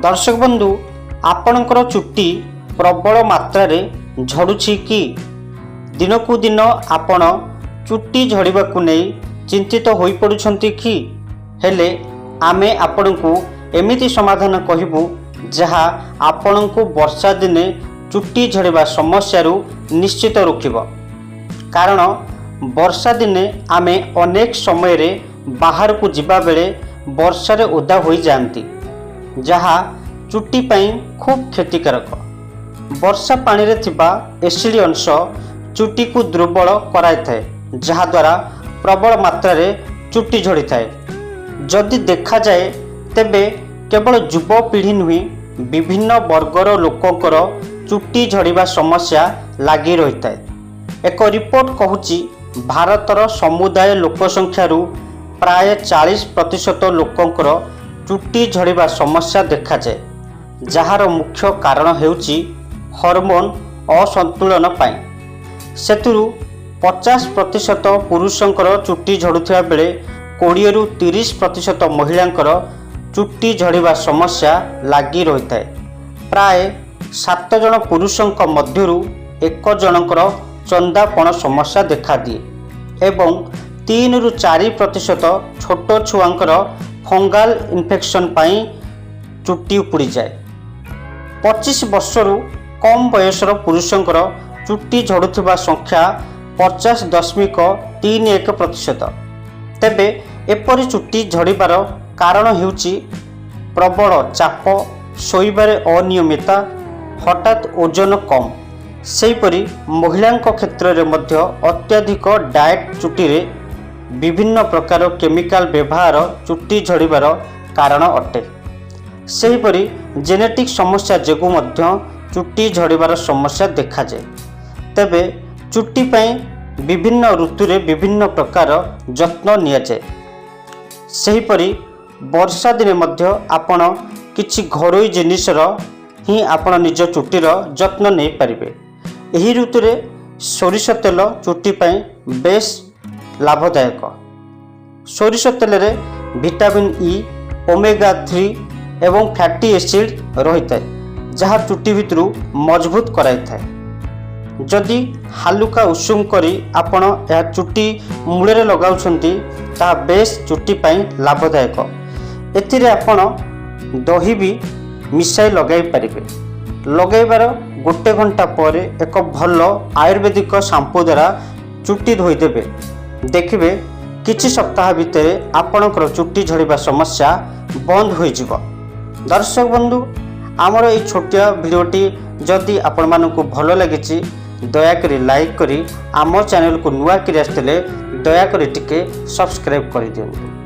दर्शक बंधु आपणकर चुट्टी प्रबल मात्रा रे झड़ुछि कि दिनकू दिन आपण चुट्टी झड़वा को नहीं चिंतित हो पड़ुछंती कि हेले आमे आपणकू एमिति समाधान कहबू जहा आपणकू वर्षा दिने चुट्टी झड़वा समस्या निश्चित रोकिब। कारण वर्षा दिने आमे अनेक समय रे बाहर को जिबा बेले वर्षा रे ओदा हो जाती जहा चुट्टी पाई खूब क्षतिकारक। वर्षा पानी रे थिबा एसिड अंश चुट्टी को दुर्बल कराई थाए जहा द्वारा प्रबल मात्रा रे चुट्टी झड़ी थाए। जदि देखा जाए तेबे केवल युवपीढ़ी नुहे विभिन्न वर्गर लोकंकर चुट्टी झड़वा समस्या लगी रही थाए। एक रिपोर्ट कहूची भारतर समुदाय लोकसंख्यारू प्राय 40% लोकंकर चुट्टी झड़वा समस्या देखा जाए जार मुख्य कारण हेउची हार्मोन असंतुलन पाई। सेतुरु 50% पुरुषंकर चुट्टी झड़ुथिबा बेले 20-30% महिलांकर चुट्टी झड़वा समस्या लगी रही थाए। प्राय 7 जन पुरुषंक मध्यरु 1 जनकर चंदापण समस्या देखा दिए एवं 3-4% छोट छुआंकर फंगाल इन्फेक्शन पाई चुट्टी उपुड़ी जाए। 25 वर्षरू कम बयसर पुरुषंकर चुट्टी झड़ुथिबा संख्या 50.31%। तेबे एपरी चुट्टी झड़ीबार कारण हेउची प्रबल चाप, शोइबारे अनियमितता, हठात ओजन कम। सेहीपरि महिलांक क्षेत्र में मध्य अत्याधिक डाएट चुट्टी रे विभिन्न प्रकार केमिकल व्यवहार चुट्टी झड़ीबार कारण अटे। सेहीपरि जेनेटिक समस्या जोगु मध्य चुट्टी झड़ीबार समस्या देखा जाए। तेबे चुट्टी पाई विभिन्न ऋतु रे विभिन्न प्रकार जत्न निया जाए। सेहीपरि वर्षा दिने मध्य आपण किछि घरोई जिनिसर ही आपण निज चुट्टीर जत्न नहीं पारिबे। एही ऋतु रे सोरिष तेल चुट्टी पाई बेस लाभदायक। सोरिष तेल रे विटामिन ई, ओमेगा 3 एवं फैटी एसिड रही थाए जहाँ चुट्टी भितरु मजबूत कराई थाए। जदि हालुका उषुम करी आपण यह चुट्टी मूले लगाउछंती ता बेस चुट्टी पाई लाभदायक। एथिरे आपण दही भी मिसाई लगाई पारिबे। लगाइबार 1 घंटा पर एक भल आयुर्वेदिक शैम्पू द्वारा चुट्टी धोईदेवे। देखिए किछि सप्ताह भितर आपणकर चुट्टी झड़ीबा समस्या बंद हो जिवो। दर्शक बंधु आमर ये छोटिया भिडियोटी जदि आपण मानकु भल लगी दयाकरी लाइक करी आम चैनल को नुआ करी आसते दयाकरी टिके सब्सक्राइब कर दियंतु।